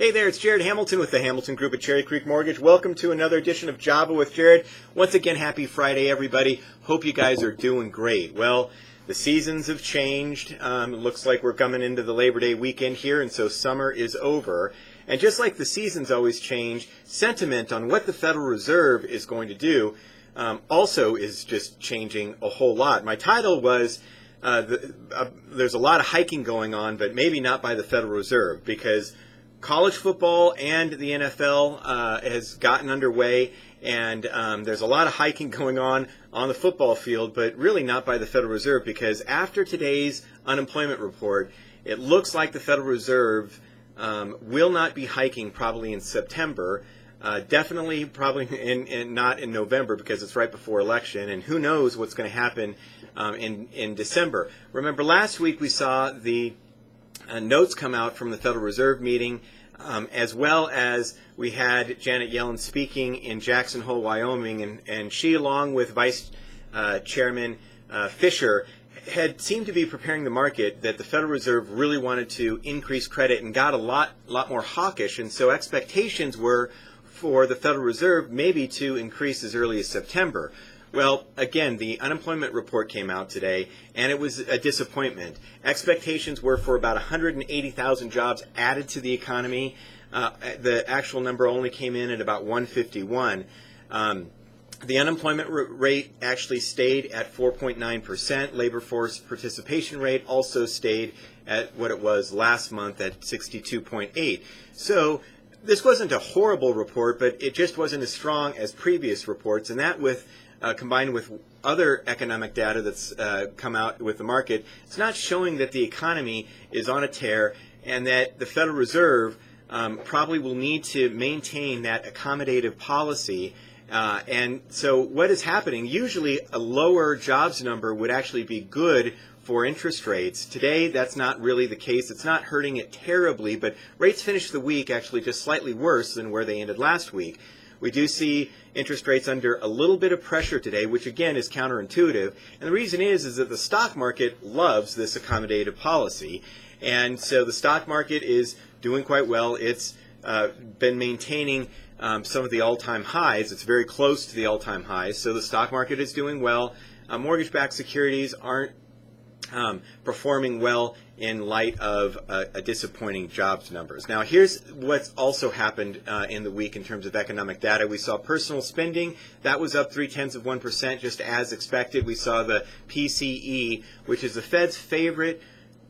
Hey there, it's Jared Hamilton with the Hamilton Group at Cherry Creek Mortgage. Welcome to another edition of Java with Jared. Once again, happy Friday, everybody. Hope you guys are doing great. Well, the seasons have changed. It looks like we're coming into the Labor Day weekend here, and so summer is over. And just like the seasons always change, sentiment on what the Federal Reserve is going to do also is just changing a whole lot. My title was, there's a lot of hiking going on, but maybe not by the Federal Reserve, because college football and the NFL has gotten underway, and there's a lot of hiking going on the football field, but really not by the Federal Reserve, because after today's unemployment report, it looks like the Federal Reserve will not be hiking probably in September, definitely probably not in November, because it's right before election, and who knows what's going to happen in December. Remember, last week we saw the notes come out from the Federal Reserve meeting, as well as we had Janet Yellen speaking in Jackson Hole, Wyoming, and she, along with Vice Chairman Fisher, had seemed to be preparing the market that the Federal Reserve really wanted to increase credit and got a lot more hawkish, and so expectations were for the Federal Reserve maybe to increase as early as September. Well, again, the unemployment report came out today, and it was a disappointment. Expectations were for about 180,000 jobs added to the economy. The actual number only came in at about 151. The unemployment rate actually stayed at 4.9%. Labor force participation rate also stayed at what it was last month at 62.8. So this wasn't a horrible report, but it just wasn't as strong as previous reports, and that combined with other economic data that's come out with the market, it's not showing that the economy is on a tear, and that the Federal Reserve probably will need to maintain that accommodative policy. And so what is happening, usually a lower jobs number would actually be good for interest rates. Today, that's not really the case. It's not hurting it terribly, but rates finished the week actually just slightly worse than where they ended last week. We do see interest rates under a little bit of pressure today, which again is counterintuitive. And the reason is that the stock market loves this accommodative policy. And so the stock market is doing quite well. It's been maintaining some of the all-time highs. It's very close to the all-time highs. So the stock market is doing well. Mortgage-backed securities aren't performing well in light of a disappointing jobs numbers. Now, here's what's also happened in the week in terms of economic data. We saw personal spending. That was up 0.3%, just as expected. We saw the PCE, which is the Fed's favorite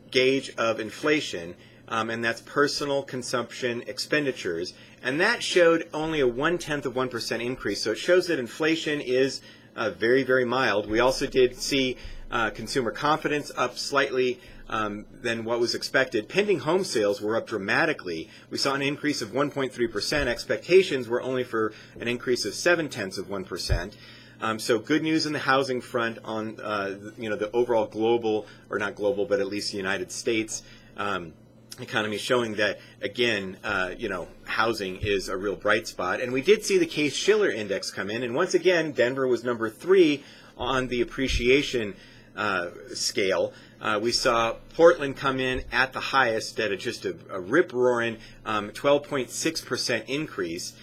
gauge of inflation, and that's personal consumption expenditures. And that showed only a 0.1% increase. So it shows that inflation is very, very mild. We also did see consumer confidence up slightly than what was expected. Pending home sales were up dramatically. We saw an increase of 1.3%. Expectations were only for an increase of 0.7%. So good news in the housing front on the overall global, or not global, but at least the United States economy, showing that again, housing is a real bright spot. And we did see the Case-Shiller index come in, and once again, Denver was number 3 on the appreciation scale. We saw Portland come in at the highest at just a rip-roaring 12.6% increase.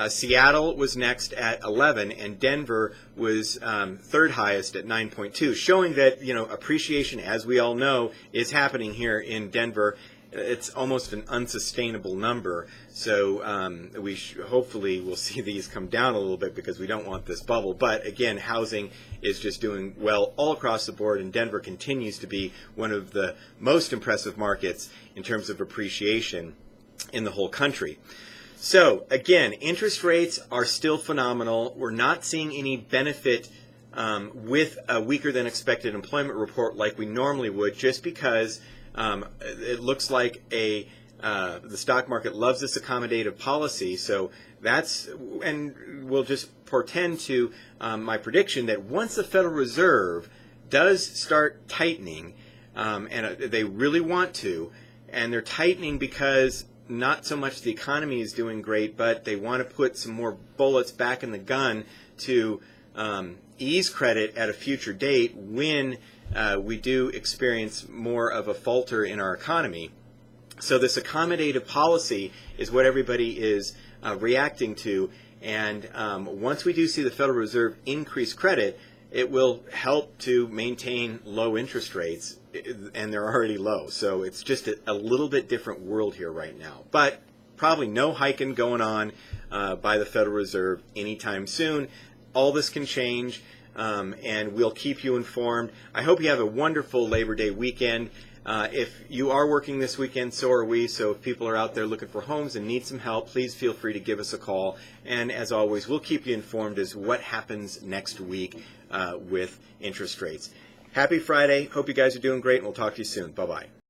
Seattle was next at 11, and Denver was third highest at 9.2, showing that appreciation, as we all know, is happening here in Denver. It's almost an unsustainable number, so we hopefully will see these come down a little bit, because we don't want this bubble. But again, housing is just doing well all across the board, and Denver continues to be one of the most impressive markets in terms of appreciation in the whole country. So again, interest rates are still phenomenal. We're not seeing any benefit with a weaker than expected employment report like we normally would, just because it looks like the stock market loves this accommodative policy. So and we'll just portend to my prediction that once the Federal Reserve does start tightening, and they really want to, and they're tightening because not so much the economy is doing great, but they want to put some more bullets back in the gun to ease credit at a future date when we do experience more of a falter in our economy. So this accommodative policy is what everybody is reacting to. And once we do see the Federal Reserve increase credit, it will help to maintain low interest rates, and they're already low. So it's just a little bit different world here right now. But probably no hiking going on by the Federal Reserve anytime soon. All this can change, and we'll keep you informed. I hope you have a wonderful Labor Day weekend. If you are working this weekend, so are we. So if people are out there looking for homes and need some help, please feel free to give us a call. And as always, we'll keep you informed as what happens next week with interest rates. Happy Friday. Hope you guys are doing great, and we'll talk to you soon. Bye-bye.